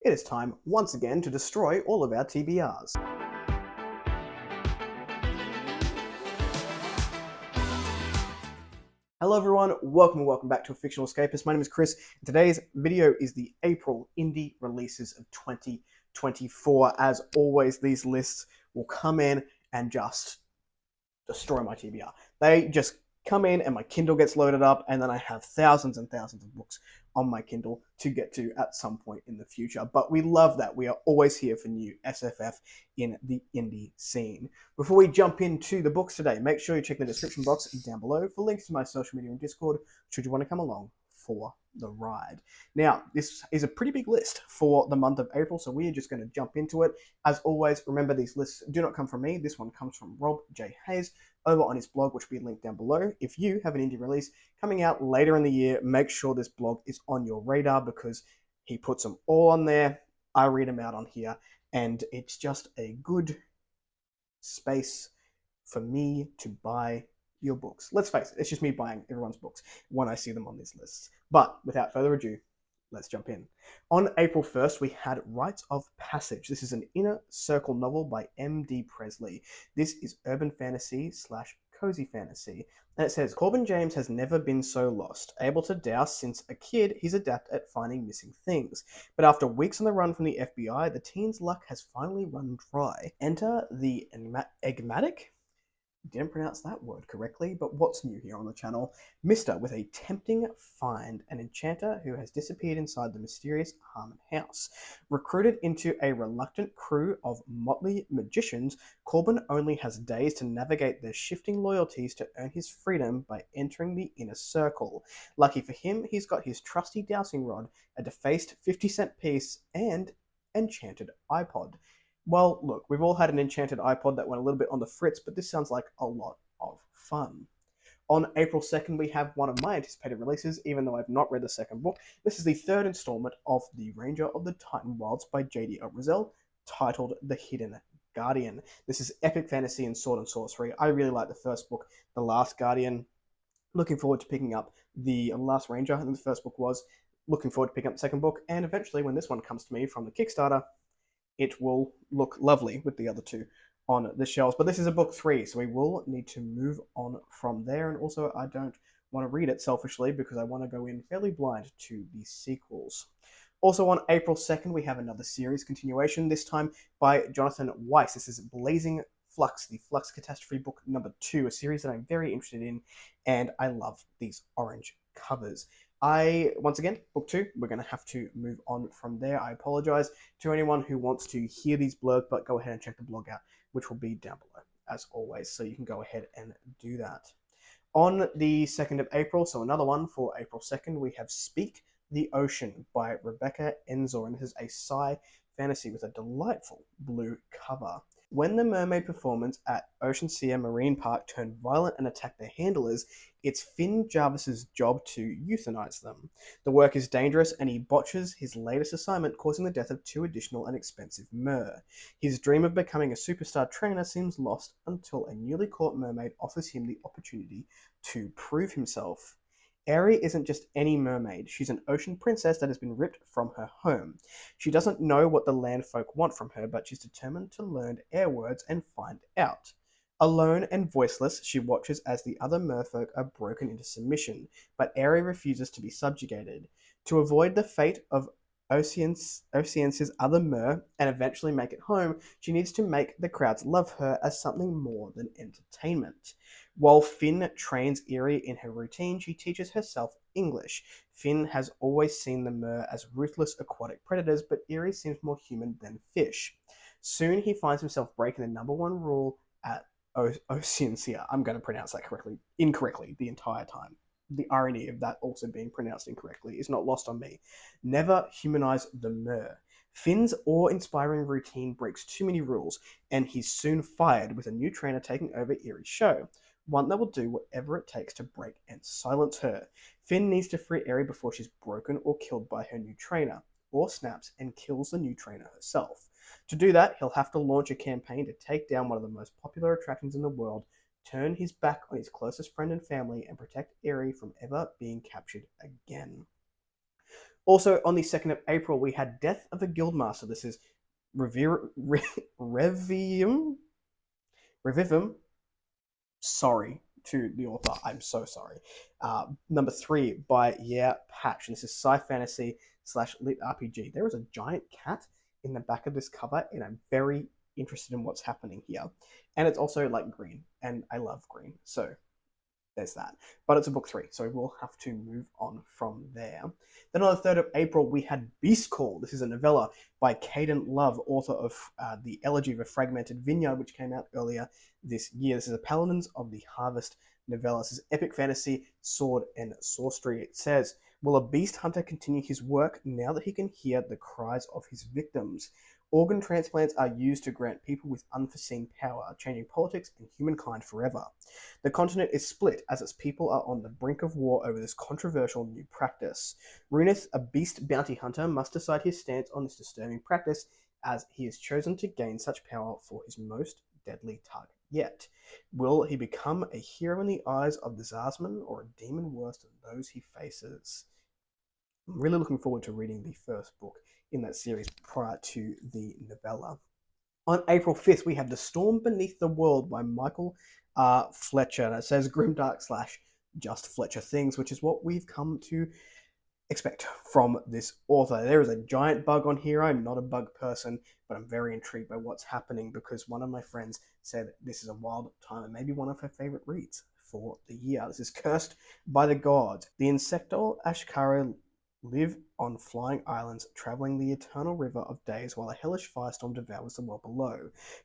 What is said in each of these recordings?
it is time once again to destroy all of our TBRs. Hello everyone, welcome back to A Fictional Escapist. My name is Kris, and today's video is the April indie releases of 2024. As always, these lists will come in and just destroy my TBR. They just come in and my Kindle gets loaded up, and then I have thousands and thousands of books on my Kindle to get to at some point in the future. But we love that. We are always here for new SFF in the indie scene. Before we jump into the books today, make sure you check the description box down below for links to my social media and Discord should you want to come along for the ride. Now, this is a pretty big list for the month of April, so we are just going to jump into it. As always, remember these lists do not come from me. This one comes from Rob J. Hayes over on his blog, which will be linked down below. If you have an indie release coming out later in the year, make sure this blog is on your radar because he puts them all on there. I read them out on here, and it's just a good space for me to buy your books. Let's face it, it's just me buying everyone's books when I see them on these lists. But without further ado, let's jump in. On April 1st, we had Rites of Passage. This is an inner circle novel by M.D. Presley. This is urban fantasy / cozy fantasy. And it says, Corbin James has never been so lost. Able to douse since a kid, he's adept at finding missing things. But after weeks on the run from the FBI, the teen's luck has finally run dry. Enter the enigmatic? Didn't pronounce that word correctly, but what's new here on the channel? Mister with a tempting find, an enchanter who has disappeared inside the mysterious Harmon house. Recruited into a reluctant crew of motley magicians, Corbin only has days to navigate their shifting loyalties to earn his freedom by entering the inner circle. Lucky for him, he's got his trusty dowsing rod, a defaced 50-cent piece, and enchanted iPod. Well, look, we've all had an enchanted iPod that went a little bit on the fritz, but this sounds like a lot of fun. On April 2nd, we have one of my anticipated releases, even though I've not read the second book. This is the third installment of The Ranger of the Titan Wilds by J.D. Rizal, titled The Hidden Guardian. This is epic fantasy and sword and sorcery. I really like the first book, The Last Guardian. Looking forward to picking up The Last Ranger, I think the first book was. Looking forward to picking up the second book, and eventually when this one comes to me from the Kickstarter, it will look lovely with the other two on the shelves. But this is a book 3, so we will need to move on from there. And also, I don't want to read it selfishly because I want to go in fairly blind to the sequels. Also on April 2nd, we have another series continuation, this time by Jonathan Weiss. This is Blazing Flux, the Flux Catastrophe book number 2, a series that I'm very interested in, and I love these orange covers. Once again, book 2, we're going to have to move on from there. I apologize to anyone who wants to hear these blurbs, but go ahead and check the blog out, which will be down below, as always, so you can go ahead and do that. On the 2nd of April, so another one for April 2nd, we have Speak the Ocean by Rebecca Enzor, and this is a sci fantasy with a delightful blue cover. When the mermaid performance at Oceansea Marine Park turned violent and attacked their handlers, it's Finn Jarvis's job to euthanize them. The work is dangerous and he botches his latest assignment, causing the death of 2 additional and expensive mer. His dream of becoming a superstar trainer seems lost until a newly caught mermaid offers him the opportunity to prove himself. Aerie isn't just any mermaid. She's an ocean princess that has been ripped from her home. She doesn't know what the land folk want from her, but she's determined to learn air words and find out. Alone and voiceless, she watches as the other merfolk are broken into submission, but Aerie refuses to be subjugated. To avoid the fate of Oceance's other mer and eventually make it home, she needs to make the crowds love her as something more than entertainment. While Finn trains Aerie in her routine, she teaches herself English. Finn has always seen the mer as ruthless aquatic predators, but Aerie seems more human than fish. Soon he finds himself breaking the #1 rule at Oceansea. I'm going to pronounce that incorrectly the entire time. The irony of that also being pronounced incorrectly is not lost on me. Never humanize the mer. Finn's awe-inspiring routine breaks too many rules, and he's soon fired with a new trainer taking over Aerie's show. One that will do whatever it takes to break and silence her. Finn needs to free Aerie before she's broken or killed by her new trainer, or snaps and kills the new trainer herself. To do that, he'll have to launch a campaign to take down one of the most popular attractions in the world, turn his back on his closest friend and family, and protect Aerie from ever being captured again. Also, on the 2nd of April, we had Death of a Guildmaster. This is Revivum. Sorry to the author. I'm so sorry. Number 3 by Patch. And this is sci fantasy / lit RPG. There is a giant cat in the back of this cover, and I'm very interested in what's happening here. And it's also like green, and I love green. So there's that. But it's a book 3, so we'll have to move on from there. Then on the 3rd of April, we had Beastcall. This is a novella by Caden Love, author of The Elegy of a Fragmented Vineyard, which came out earlier this year. This is a Paladins of the Harvest novella. This is epic fantasy, sword, and sorcery. It says, will a beast hunter continue his work now that he can hear the cries of his victims? Organ transplants are used to grant people with unforeseen power, changing politics and humankind forever. The continent is split as its people are on the brink of war over this controversial new practice. Runith, a beast bounty hunter, must decide his stance on this disturbing practice, as he has chosen to gain such power for his most deadly target yet. Will he become a hero in the eyes of the Zarsman, or a demon worse than those he faces? I'm really looking forward to reading the first book in that series prior to the novella. On April 5th, we have The Storm Beneath the World by Michael Fletcher. And it says grimdark / just Fletcher things, which is what we've come to expect from this author. There is a giant bug on here. I'm not a bug person, but I'm very intrigued by what's happening because one of my friends said this is a wild time and maybe one of her favorite reads for the year. This is Cursed by the Gods. The insectoid Ashkara live on flying islands, traveling the eternal river of days while a hellish firestorm devours the world below.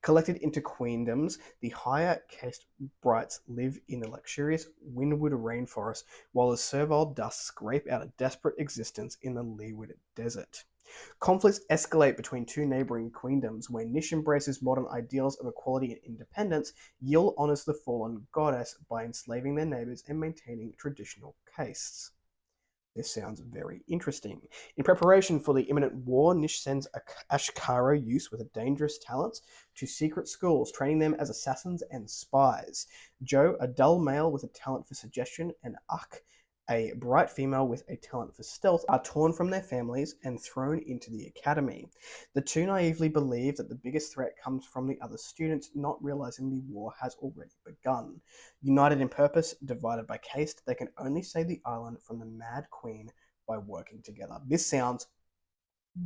Collected into queendoms, the higher caste brights live in the luxurious windward rainforest, while the servile dust scrape out a desperate existence in the leeward desert. Conflicts escalate between two neighboring queendoms, where Nish embraces modern ideals of equality and independence. Yil honors the fallen goddess by enslaving their neighbors and maintaining traditional castes. This sounds very interesting. In preparation for the imminent war, Nish sends Ashkara youths with dangerous talents to secret schools, training them as assassins and spies. Joe, a dull male with a talent for suggestion, and Ak, a bright female with a talent for stealth, are torn from their families and thrown into the academy. The two naively believe that the biggest threat comes from the other students, not realizing the war has already begun. United in purpose, divided by caste, they can only save the island from the Mad Queen by working together. This sounds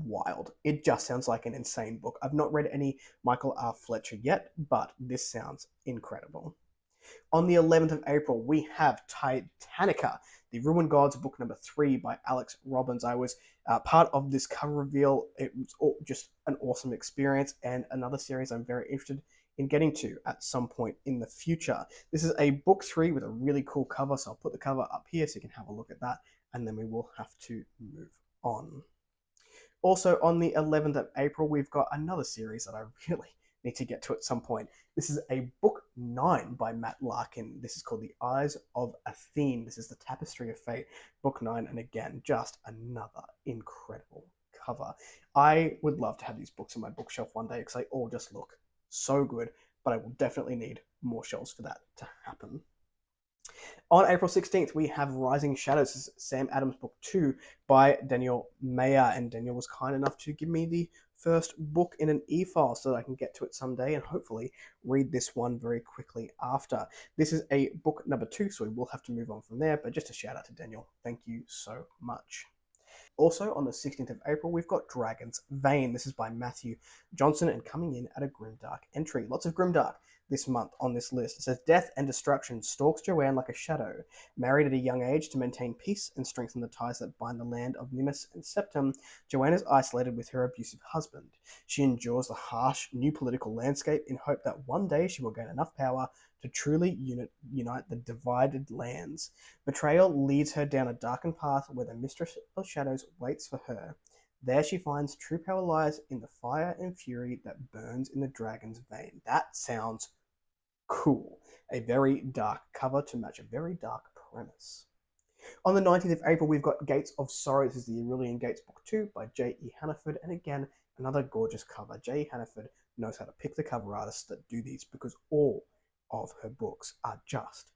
wild. It just sounds like an insane book. I've not read any Michael R. Fletcher yet, but this sounds incredible. On the 11th of April, we have Titanica, The Ruined Gods, book number 3 by Alex Robbins. I was part of this cover reveal. It was just an awesome experience and another series I'm very interested in getting to at some point in the future. This is a book 3 with a really cool cover, so I'll put the cover up here so you can have a look at that, and then we will have to move on. Also, on the 11th of April, we've got another series that I really need to get to at some point. This is a book 9 by Matt Larkin. This is called The Eyes of Athene. This is the Tapestry of Fate, book 9, and again, just another incredible cover. I would love to have these books on my bookshelf one day because they all just look so good, but I will definitely need more shelves for that to happen. On April 16th, we have Rising Shadows. This is Sam Adams' book 2 by Daniel Mayer, and Daniel was kind enough to give me the first book in an e-file so that I can get to it someday and hopefully read this one very quickly after. This is a book number 2, so we will have to move on from there, but just a shout out to Daniel. Thank you so much. Also, on the 16th of April, we've got Dragon's Vein. This is by Matthew Johnson and coming in at a grimdark entry. Lots of grimdark this month on this list. It says, death and destruction stalks Joanne like a shadow. Married at a young age to maintain peace and strengthen the ties that bind the land of Nimis and Septum, Joanne is isolated with her abusive husband. She endures the harsh new political landscape in hope that one day she will gain enough power to truly unite the divided lands. Betrayal leads her down a darkened path where the Mistress of Shadows waits for her. There she finds true power lies in the fire and fury that burns in the dragon's vein. That sounds cool. A very dark cover to match a very dark premise. On the 19th of April, we've got Gates of Sorrow. This is the Aurelian Gates book 2 by J.E. Hannaford. And again, another gorgeous cover. J.E. Hannaford knows how to pick the cover artists that do these because all of her books are just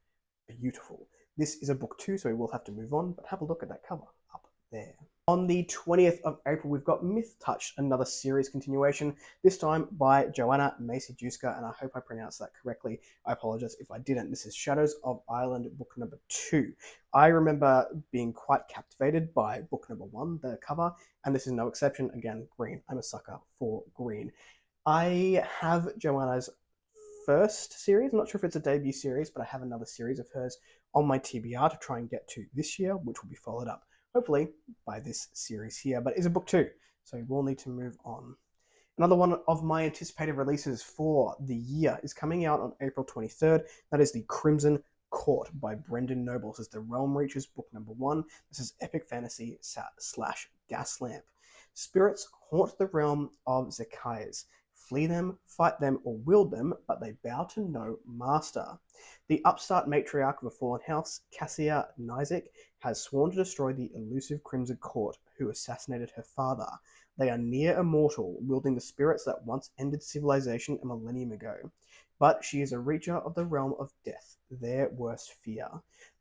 beautiful. This is a book 2, so we will have to move on, but have a look at that cover up there. On the 20th of April, we've got Myth Touch, another series continuation, this time by Joanna Macy-Juska, and I hope I pronounced that correctly. I apologize if I didn't. This is Shadows of Ireland, book number 2. I remember being quite captivated by book number 1, the cover, and this is no exception. Again, green. I'm a sucker for green. I have Joanna's first series. I'm not sure if it's a debut series, but I have another series of hers on my TBR to try and get to this year, which will be followed up hopefully by this series here, but it's a book 2, so we'll need to move on. Another one of my anticipated releases for the year is coming out on April 23rd. That is The Crimson Court by Brendan Noble. This is the Realm Reachers, book number 1. This is epic fantasy / Gaslamp. Spirits haunt the realm of Zacchaeus. Flee them, fight them, or wield them, but they bow to no master. The upstart matriarch of a fallen house, Cassia Nizic, has sworn to destroy the elusive Crimson Court, who assassinated her father. They are near immortal, wielding the spirits that once ended civilization a millennium ago. But she is a reacher of the realm of death, their worst fear.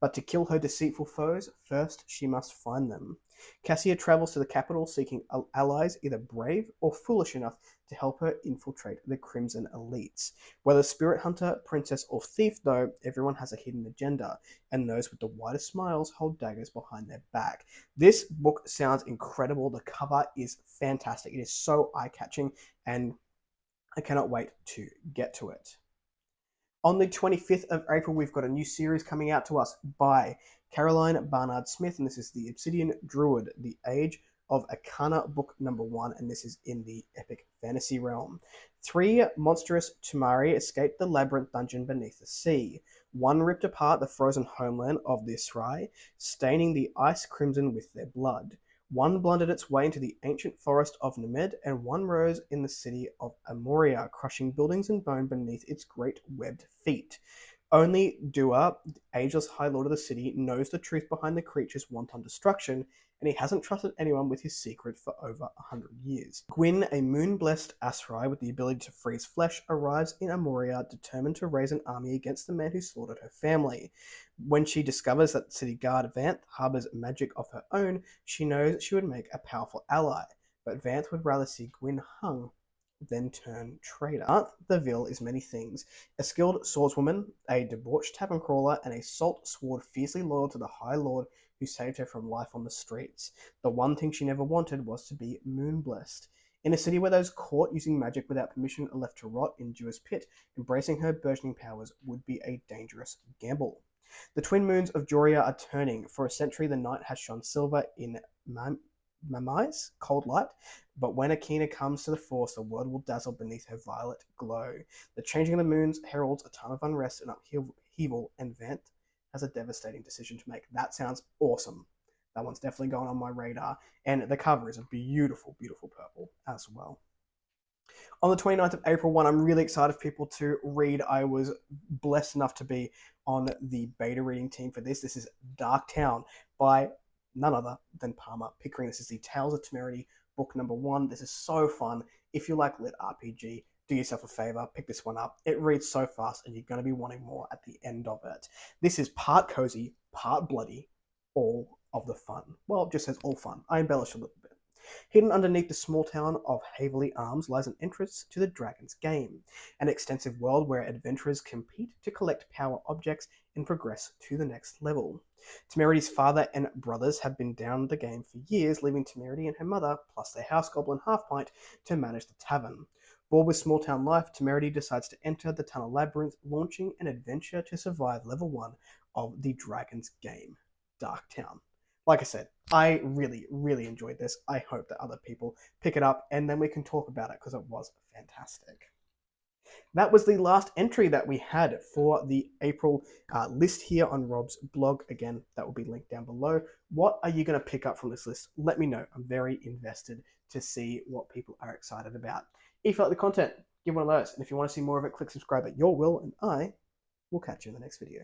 But to kill her deceitful foes, first she must find them. Cassia travels to the capital seeking allies either brave or foolish enough to help her infiltrate the Crimson elites. Whether spirit hunter, princess, or thief, though, everyone has a hidden agenda, and those with the widest smiles hold daggers behind their back. This book sounds incredible. The cover is fantastic. It is so eye-catching, and I cannot wait to get to it. On the 25th of April, we've got a new series coming out to us by Caroline Barnard Smith, and this is the Obsidian Druid, the Age of Athene, book number 1, and this is in the epic fantasy realm. 3 monstrous Tumari escaped the labyrinth dungeon beneath the sea. 1 ripped apart the frozen homeland of the Israi, staining the ice crimson with their blood. 1 blundered its way into the ancient forest of Nemed, and 1 rose in the city of Amoria, crushing buildings and bone beneath its great webbed feet. Only Dua, the ageless High Lord of the city, knows the truth behind the creature's wanton destruction, and he hasn't trusted anyone with his secret for over 100 years. Gwyn, a moon-blessed Asrai with the ability to freeze flesh, arrives in Amoria, determined to raise an army against the man who slaughtered her family. When she discovers that the city guard Vanth harbors magic of her own, she knows she would make a powerful ally, but Vanth would rather see Gwyn hung then turn traitor. Aunt the Ville is many things. A skilled swordswoman, a debauched tavern crawler, and a salt sword fiercely loyal to the High Lord who saved her from life on the streets. The one thing she never wanted was to be moon-blessed. In a city where those caught using magic without permission are left to rot in Dua's pit, embracing her burgeoning powers would be a dangerous gamble. The twin moons of Joria are turning. For a century, the night has shone silver in Mamai's cold light, but when Athena comes to the force, the world will dazzle beneath her violet glow. The changing of the moons heralds a time of unrest and upheaval, and Vanth has a devastating decision to make. That sounds awesome. That one's definitely going on my radar, and the cover is a beautiful, beautiful purple as well. On the 29th of April, one I'm really excited for people to read. I was blessed enough to be on the beta reading team for this. This is Dark Town by none other than Palmer Pickering. This is the Tales of Temerity, book number 1. This is so fun. If you like lit RPG, do yourself a favor, pick this one up. It reads so fast, and you're going to be wanting more at the end of it. This is part cozy, part bloody, all of the fun. Well, it just says all fun. I embellish a little bit. Hidden underneath the small town of Haverley Arms lies an entrance to the Dragon's Game, an extensive world where adventurers compete to collect power objects and progress to the next level. Temerity's father and brothers have been down the game for years, leaving Temerity and her mother, plus their house goblin Halfpint, to manage the tavern. Bored with small town life, Temerity decides to enter the tunnel labyrinth, launching an adventure to survive level 1 of the Dragon's Game, Dark Town. Like I said, I really, really enjoyed this. I hope that other people pick it up, and then we can talk about it because it was fantastic. That was the last entry that we had for the April list here on Rob's blog. Again, that will be linked down below. What are you going to pick up from this list? Let me know. I'm very invested to see what people are excited about. If you like the content, give one of those. And if you want to see more of it, click subscribe at your will, and I will catch you in the next video.